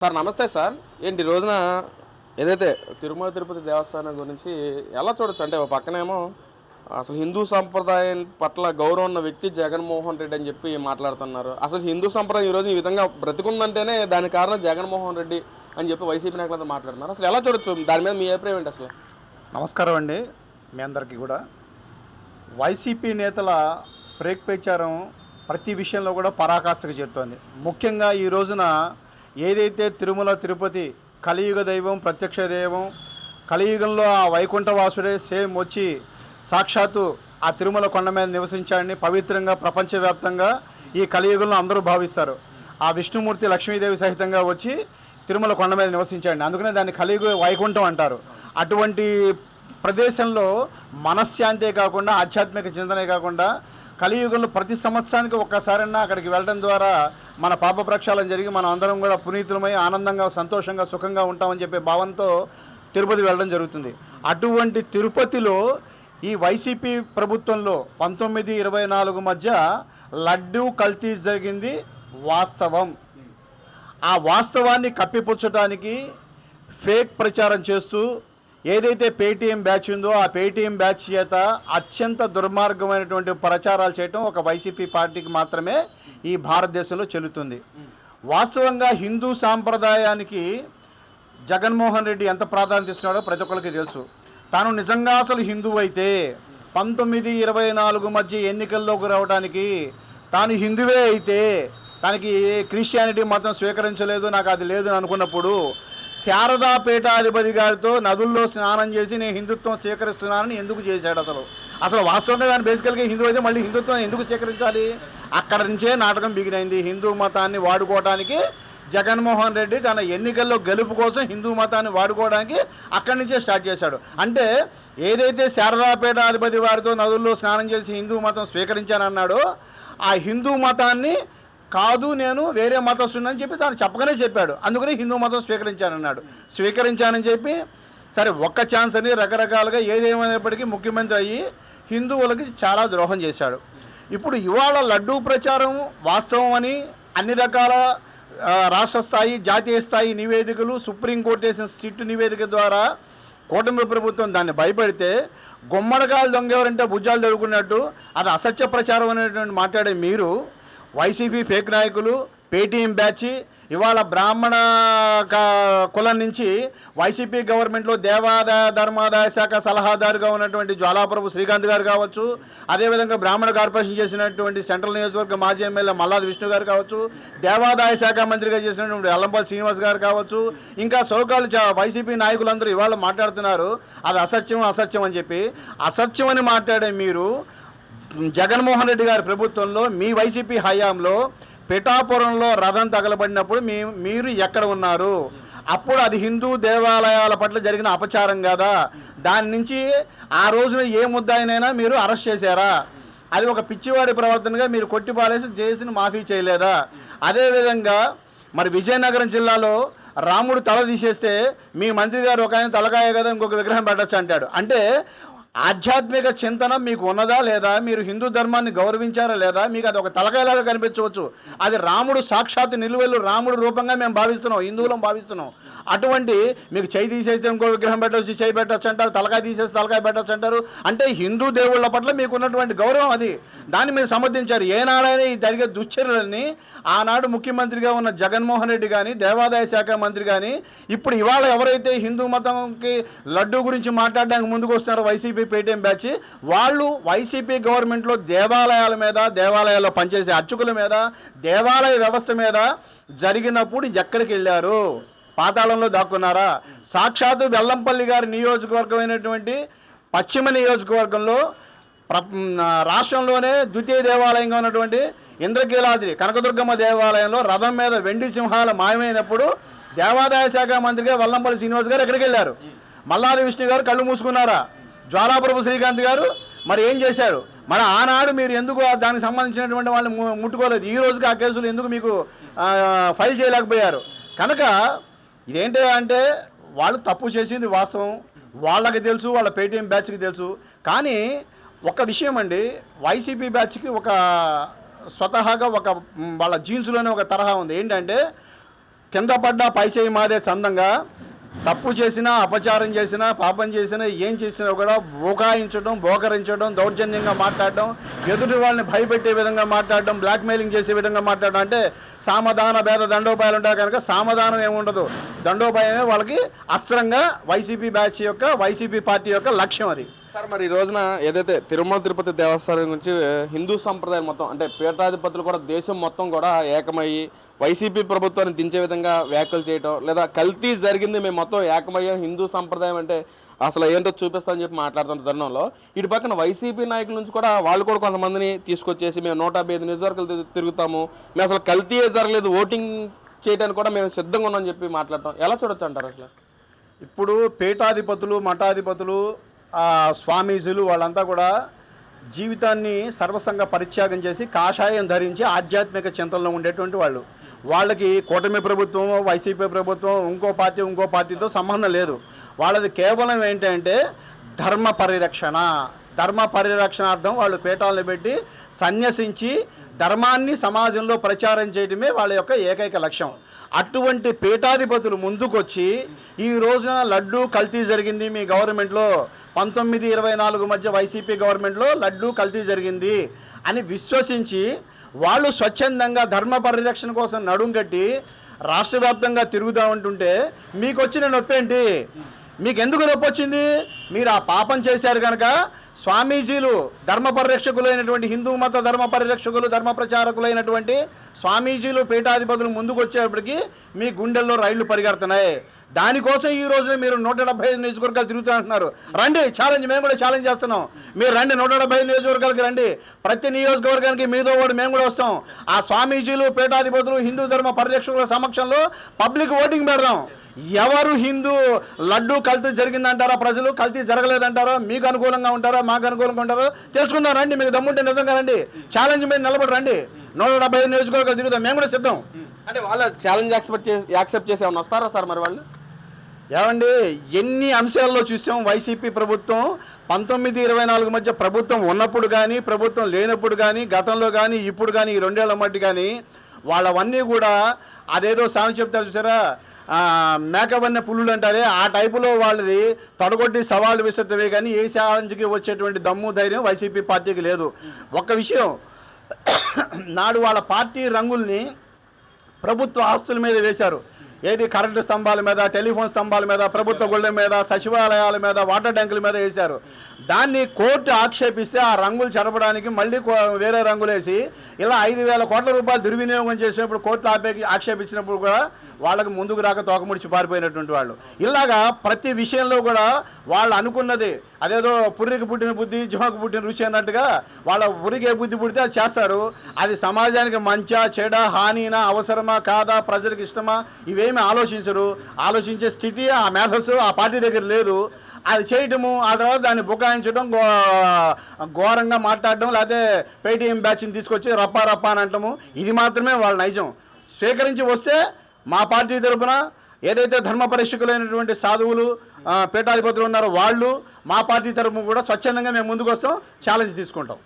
Sir నమస్తే sir. ఏంటి ఈ రోజున ఏదైతే తిరుమల తిరుపతి దేవస్థానం గురించి ఎలా చూడొచ్చు అంటే, ఒక పక్కనేమో అసలు హిందూ సంప్రదాయం పట్ల గౌరవం ఉన్న వ్యక్తి జగన్మోహన్ రెడ్డి అని చెప్పి మాట్లాడుతున్నారు. అసలు హిందూ సంప్రదాయం ఈరోజు ఈ విధంగా బ్రతికుందంటేనే దానికి కారణం జగన్మోహన్ రెడ్డి అని చెప్పి వైసీపీ నాయకులంతా మాట్లాడుతున్నారు. అసలు ఎలా చూడొచ్చు? దాని మీద మీ అభిప్రాయం ఏంటి అసలు? నమస్కారం అండి. మీ అందరికీ కూడా వైసీపీ నేతల ఫేక్ ప్రచారం ప్రతి విషయంలో కూడా పరాకాష్ఠకు చేరుతోంది. ముఖ్యంగా ఈ రోజున ఏదైతే తిరుమల తిరుపతి కలియుగ దైవం, ప్రత్యక్ష దైవం, కలియుగంలో ఆ వైకుంఠవాసుడే సేమ్ వచ్చి సాక్షాత్తు ఆ తిరుమల కొండ మీద నివసించాడని పవిత్రంగా ప్రపంచవ్యాప్తంగా ఈ కలియుగంలో అందరూ భావిస్తారు. ఆ విష్ణుమూర్తి లక్ష్మీదేవి సహితంగా వచ్చి తిరుమల కొండ మీద నివసించాడు. అందుకనే దాన్ని కలియుగ వైకుంఠం అంటారు. అటువంటి ప్రదేశంలో మనశ్శాంతే కాకుండా, ఆధ్యాత్మిక చింతనే కాకుండా, కలియుగంలో ప్రతి సంవత్సరానికి ఒక్కసారైనా అక్కడికి వెళ్ళడం ద్వారా మన పాప ప్రక్షాళన జరిగి మనం అందరం కూడా పునీతులమై ఆనందంగా, సంతోషంగా, సుఖంగా ఉంటామని చెప్పే భావంతో తిరుపతి వెళ్ళడం జరుగుతుంది. అటువంటి తిరుపతిలో ఈ వైసీపీ ప్రభుత్వంలో 19-24 మధ్య లడ్డూ కల్తీ జరిగింది వాస్తవం. ఆ వాస్తవాన్ని కప్పిపుచ్చడానికి ఫేక్ ప్రచారం చేస్తూ ఏదైతే పేటీఎం బ్యాచ్ ఉందో ఆ పేటీఎం బ్యాచ్ చేత అత్యంత దుర్మార్గమైనటువంటి ప్రచారాలు చేయటం ఒక వైసీపీ పార్టీకి మాత్రమే ఈ భారతదేశంలో చెల్లుతుంది. వాస్తవంగా హిందూ సాంప్రదాయానికి జగన్మోహన్ రెడ్డి ఎంత ప్రాధాన్యత ఇస్తున్నాడో ప్రతి ఒక్కరికి తెలుసు. తాను నిజంగా అసలు హిందువు అయితే 19-24 మధ్య ఎన్నికల్లోకి రావడానికి తాను హిందువే అయితే, తనకి క్రిస్టియానిటీ మతం స్వీకరించలేదు, నాకు అది లేదు అని అనుకున్నప్పుడు శారదా పీఠాధిపతి గారితో నదుల్లో స్నానం చేసి నేను హిందుత్వం స్వీకరిస్తున్నానని ఎందుకు చేశాడు? అసలు వాస్తవంగా దాని బేసికల్గా హిందూ అయితే మళ్ళీ హిందుత్వం ఎందుకు స్వీకరించాలి? అక్కడ నుంచే నాటకం బిగినైంది. హిందూ మతాన్ని వాడుకోవడానికి జగన్మోహన్ రెడ్డి తన ఎన్నికల్లో గెలుపు కోసం హిందూ మతాన్ని వాడుకోవడానికి అక్కడి నుంచే స్టార్ట్ చేశాడు. అంటే ఏదైతే శారదాపీఠాధిపతి వారితో నదుల్లో స్నానం చేసి హిందూ మతం స్వీకరించానన్నాడో ఆ హిందూ మతాన్ని కాదు, నేను వేరే మతస్థుడని చెప్పి తాను చెప్పగానే చెప్పాడు. అందుకని హిందూ మతం స్వీకరించానన్నాడు. స్వీకరించానని చెప్పి సరే ఒక్క ఛాన్స్ అని రకరకాలుగా ఏదేమైనప్పటికీ ముఖ్యమంత్రి అయ్యి హిందువులకి చాలా ద్రోహం చేశాడు. ఇప్పుడు ఇవాళ లడ్డూ ప్రచారం వాస్తవం అని అన్ని రకాల రాష్ట్ర స్థాయి, జాతీయ స్థాయి నివేదికలు, సుప్రీంకోర్టు వేసిన సిట్టు నివేదిక ద్వారా కూటమి ప్రభుత్వం దాన్ని భయపడితే గుమ్మడికాయలు దొంగెవరంటే భుజాలు దొరుకున్నట్టు అది అసత్య ప్రచారం అనేటువంటి మాట్లాడే మీరు వైసీపీ ఫేక్ నాయకులు, పేటీఎం బ్యాచ్ ఇవాళ బ్రాహ్మణ కులం నుంచి వైసీపీ గవర్నమెంట్లో దేవాదాయ ధర్మాదాయ శాఖ సలహాదారుగా ఉన్నటువంటి జ్వాలాప్రభు శ్రీకాంత్ గారు కావచ్చు, అదేవిధంగా బ్రాహ్మణ కార్పొరేషన్ చేసినటువంటి సెంట్రల్ నియోజకవర్గ మాజీ ఎమ్మెల్యే మల్లాది విష్ణు గారు కావచ్చు, దేవాదాయ శాఖ మంత్రిగా చేసినటువంటి అల్లంపల్లి శ్రీనివాస్ గారు కావచ్చు, ఇంకా సోకాళ్ళు వైసీపీ నాయకులందరూ ఇవాళ మాట్లాడుతున్నారు అది అసత్యం అసత్యం అని చెప్పి. అసత్యం అని మాట్లాడే మీరు జగన్మోహన్ రెడ్డి గారి ప్రభుత్వంలో మీ వైసీపీ హయాంలో పిఠాపురంలో రథం తగలబడినప్పుడు మీరు ఎక్కడ ఉన్నారు? అప్పుడు అది హిందూ దేవాలయాల పట్ల జరిగిన అపచారం కదా? దాని నుంచి ఆ రోజున ఏ ముద్దాయినైనా మీరు అరెస్ట్ చేశారా? అది ఒక పిచ్చివాడి ప్రవర్తనగా మీరు కొట్టిపాడేసి దేశని మాఫీ చేయలేదా? అదేవిధంగా మరి విజయనగరం జిల్లాలో రాముడు తల తీసేస్తే మీ మంత్రి గారు ఒక ఆయన తలకాయ కదా ఇంకొక విగ్రహం పెట్టచ్చు అంటాడు. అంటే ఆధ్యాత్మిక చింతన మీకు ఉన్నదా లేదా? మీరు హిందూ ధర్మాన్ని గౌరవించారా లేదా? మీకు అది ఒక తలకాయలాగా కనిపించవచ్చు. అది రాముడు సాక్షాత్తు నిలువెల్లు రాముడు రూపంగా మేము భావిస్తున్నాం, హిందువులం భావిస్తున్నాం. అటువంటి మీకు చేయి తీసేస్తే ఇంకో విగ్రహం పెట్టవచ్చు, చేయి పెట్టచ్చు అంటారు, తలకాయ తీసేస్తే తలకాయ పెట్టచ్చు అంటారు. అంటే హిందూ దేవుళ్ళ పట్ల మీకు ఉన్నటువంటి గౌరవం అది. దాన్ని మీరు సమర్థించారు. ఏనాడైనా ఈ జరిగే దుశ్చర్యలని ఆనాడు ముఖ్యమంత్రిగా ఉన్న జగన్మోహన్ రెడ్డి కానీ, దేవాదాయ శాఖ మంత్రి కానీ, ఇప్పుడు ఇవాళ ఎవరైతే హిందూ మతంకి లడ్డూ గురించి మాట్లాడడానికి ముందుకు వస్తున్నారో వైసీపీ పేటీఎం బ్యాచ్, వాళ్ళు వైసీపీ గవర్నమెంట్లో దేవాలయాల మీద, దేవాలయాల్లో పనిచేసే అర్చకుల మీద, దేవాలయ వ్యవస్థ మీద జరిగినప్పుడు ఎక్కడికి వెళ్ళారు? పాతాళంలో దాక్కున్నారా? సాక్షాత్తు వెల్లంపల్లి గారి నియోజకవర్గమైనటువంటి పశ్చిమ నియోజకవర్గంలో రాష్ట్రంలోనే ద్వితీయ దేవాలయంగా ఉన్నటువంటి ఇంద్రకీలాద్రి కనకదుర్గమ్మ దేవాలయంలో రథం మీద వెండి సింహాలు మాయమైనప్పుడు దేవాదాయ శాఖ మంత్రిగా వెల్లంపల్లి శ్రీనివాస్ గారు ఎక్కడికి వెళ్ళారు? మల్లాది విష్ణు గారు కళ్ళు మూసుకున్నారా? జ్వాలాప్రభు శ్రీకాంత్ గారు మరి ఏం చేశారు? మరి ఆనాడు మీరు ఎందుకు దానికి సంబంధించినటువంటి వాళ్ళు ముట్టుకోలేదు? ఈ రోజుకి ఆ కేసులు ఎందుకు మీకు ఫైల్ చేయలేకపోయారు? కనుక ఇదేంటి అంటే వాళ్ళు తప్పు చేసింది వాస్తవం, వాళ్ళకి తెలుసు, వాళ్ళ పేటీఎం బ్యాచ్కి తెలుసు. కానీ ఒక విషయం అండి, వైసీపీ బ్యాచ్కి ఒక స్వతహాగా ఒక వాళ్ళ జీన్స్లోనే ఒక తరహా ఉంది. ఏంటంటే కింద పడ్డ పైచేయి మాదే చందంగా తప్పు చేసినా అపచారం చేసినా పాపం చేసినా ఏం చేసినా కూడా బుకాయించడం బోకరించడం దౌర్జన్యంగా మాట్లాడడం ఎదుటి వాళ్ళని భయపెట్టే విధంగా మాట్లాడడం బ్లాక్మెయిలింగ్ చేసే విధంగా మాట్లాడడం అంటే సామధాన భేద దండోపాయాలు ఉంటాయి కనుక సామధానం ఏముండదు దండోపాయమే వాళ్ళకి అస్త్రంగా వైసీపీ పార్టీ యొక్క లక్ష్యం అది. సార్ మరి ఈ రోజున ఏదైతే తిరుమల తిరుపతి దేవస్థానం గురించి హిందూ సంప్రదాయం మొత్తం అంటే పీఠాధిపతులు కూడా దేశం మొత్తం కూడా ఏకమయ్యి వైసీపీ ప్రభుత్వాన్ని దించే విధంగా వ్యాఖ్యలు చేయటం లేదా కల్తీ జరిగింది మేము మొత్తం ఏకమయ్యాం హిందూ సంప్రదాయం అంటే అసలు ఏంటో చూపిస్తామని చెప్పి మాట్లాడుతున్న తరుణంలో ఇటు పక్కన వైసీపీ నాయకుల నుంచి కూడా వాళ్ళు కూడా కొంతమందిని తీసుకొచ్చేసి మేము 155 నియోజకవర్గాలు తిరుగుతాము, మేము అసలు కల్తీయే జరగలేదు, ఓటింగ్ చేయడానికి కూడా మేము సిద్ధంగా ఉన్నామని చెప్పి మాట్లాడటం ఎలా చూడొచ్చు అంటారు అసలు? ఇప్పుడు పీఠాధిపతులు మఠాధిపతులు స్వామీజీలు వాళ్ళంతా కూడా జీవితాన్ని సర్వసంగ పరిత్యాగం చేసి కాషాయం ధరించి ఆధ్యాత్మిక చింతనలో ఉండేటువంటి వాళ్ళకి కూటమి ప్రభుత్వం వైసీపీ ప్రభుత్వం ఇంకో పార్టీతో సంబంధం లేదు. వాళ్ళది కేవలం ఏంటంటే ధర్మ పరిరక్షణార్థం వాళ్ళు పీఠాలను పెట్టి సన్యసించి ధర్మాన్ని సమాజంలో ప్రచారం చేయడమే వాళ్ళ యొక్క ఏకైక లక్ష్యం. అటువంటి పీఠాధిపతులు ముందుకొచ్చి ఈ రోజున లడ్డూ కల్తీ జరిగింది మీ గవర్నమెంట్లో 19-24 మధ్య వైసీపీ గవర్నమెంట్లో లడ్డూ కల్తీ జరిగింది అని విశ్వసించి వాళ్ళు స్వచ్ఛందంగా ధర్మ పరిరక్షణ కోసం నడుం కట్టి రాష్ట్ర వ్యాప్తంగా తిరుగుతూ ఉంటుంటే మీకు వచ్చిన నొప్పి ఏంటి? మీకు ఎందుకు నొప్పి వచ్చింది? మీరు ఆ పాపం చేశారు కనుక స్వామీజీలు ధర్మ పరిరక్షకులైనటువంటి హిందూ మత ధర్మ పరిరక్షకులు ధర్మ ప్రచారకులైనటువంటి స్వామీజీలు పీఠాధిపతులు ముందుకు వచ్చేటప్పటికి మీ గుండెల్లో రైళ్లు పరిగెడుతున్నాయి. దానికోసం ఈ రోజున మీరు 175 నియోజకవర్గాలు తిరుగుతూ అంటున్నారు. రండి ఛాలెంజ్, మేము కూడా ఛాలెంజ్ చేస్తున్నాం. మీరు రండి 175 నియోజకవర్గాలకి రండి, ప్రతి నియోజకవర్గానికి మీతో కూడా మేము కూడా వస్తాం. ఆ స్వామీజీలు పీఠాధిపతులు హిందూ ధర్మ పరిరక్షకుల సమక్షంలో పబ్లిక్ ఓటింగ్ పెడదాం. ఎవరు హిందూ లడ్డూ కల్తీ జరిగిందంటారా, ప్రజలు కల్తీ జరగలేదంటారా, మీకు అనుకూలంగా ఉంటారా మాకు అనుకూలంగా ఉంటారో తెలుసుకుందాం. రండి, మీకు దమ్ముంటే నిజంగా రండి, ఛాలెంజ్ మీద నిలబడి రండి. 175 నియోజకవర్గాలు తిరుగుతాం, మేము కూడా సిద్ధం. అంటే వాళ్ళ ఛాలెంజ్ యాక్సెప్ట్ చేసి ఏమన్నా వస్తారా సార్ మరి వాళ్ళు? ఏమండి, ఎన్ని అంశాల్లో చూసాం వైసీపీ ప్రభుత్వం 19-24 మధ్య ప్రభుత్వం ఉన్నప్పుడు కానీ ప్రభుత్వం లేనప్పుడు కానీ గతంలో కానీ ఇప్పుడు కానీ ఈ 2 ఏళ్ల మట్టి కానీ వాళ్ళవన్నీ కూడా అదేదో సామెత చెప్తారు చూసారా, మేకవన్న పుల్లులు అంటారే ఆ టైపులో వాళ్ళది తొడగొట్టి సవాళ్ళు విసరటమే కానీ ఏ ఛాలెంజ్కి వచ్చేటువంటి దమ్ము ధైర్యం వైసీపీ పార్టీకి లేదు. ఒక్క విషయం, నాడు వాళ్ళ పార్టీ రంగుల్ని ప్రభుత్వ ఆస్తుల మీద వేశారు. ఏది కరెంటు స్తంభాల మీద, టెలిఫోన్ స్తంభాల మీద, ప్రభుత్వ గుళ్ళ మీద, సచివాలయాల మీద, వాటర్ ట్యాంకుల మీద వేశారు. దాన్ని కోర్టు ఆక్షేపిస్తే ఆ రంగులు చెరపడానికి మళ్ళీ వేరే రంగులు వేసి ఇలా 5,000 కోట్ల రూపాయలు దుర్వినియోగం చేసినప్పుడు కోర్టు ఆక్షేపించినప్పుడు కూడా వాళ్ళకి ముందుకు రాక తోకముడిచి పారిపోయినటువంటి వాళ్ళు. ఇలాగా ప్రతి విషయంలో కూడా వాళ్ళు అనుకున్నది అదేదో పుర్రికి పుట్టిన బుద్ధి జిమకు పుట్టిన రుచి అన్నట్టుగా వాళ్ళ పురికి ఏ బుద్ధి పుడితే అది చేస్తారు. అది సమాజానికి మంచా చెడా హానినా అవసరమా కాదా ప్రజలకు ఇష్టమా ఇవేమి ఆలోచించరు. ఆలోచించే స్థితి ఆ మేధస్సు ఆ పార్టీ దగ్గర లేదు. అది చేయటము ఆ తర్వాత దాన్ని బుకాయించడం, ఘోరంగా మాట్లాడడం, లేకపోతే పేటీఎం బ్యాచ్ని తీసుకొచ్చి రప్పా అని అంటాము. ఇది మాత్రమే వాళ్ళ నైజం. స్వీకరించి వస్తే మా పార్టీ తరపున ఏదైతే ధర్మ పరిరక్షకులైనటువంటి సాధువులు పీఠాధిపతులు ఉన్నారో వాళ్ళు మా పార్టీ తరపున కూడా స్వచ్ఛందంగా మేము ముందుకు వస్తాం, ఛాలెంజ్ తీసుకుంటాం.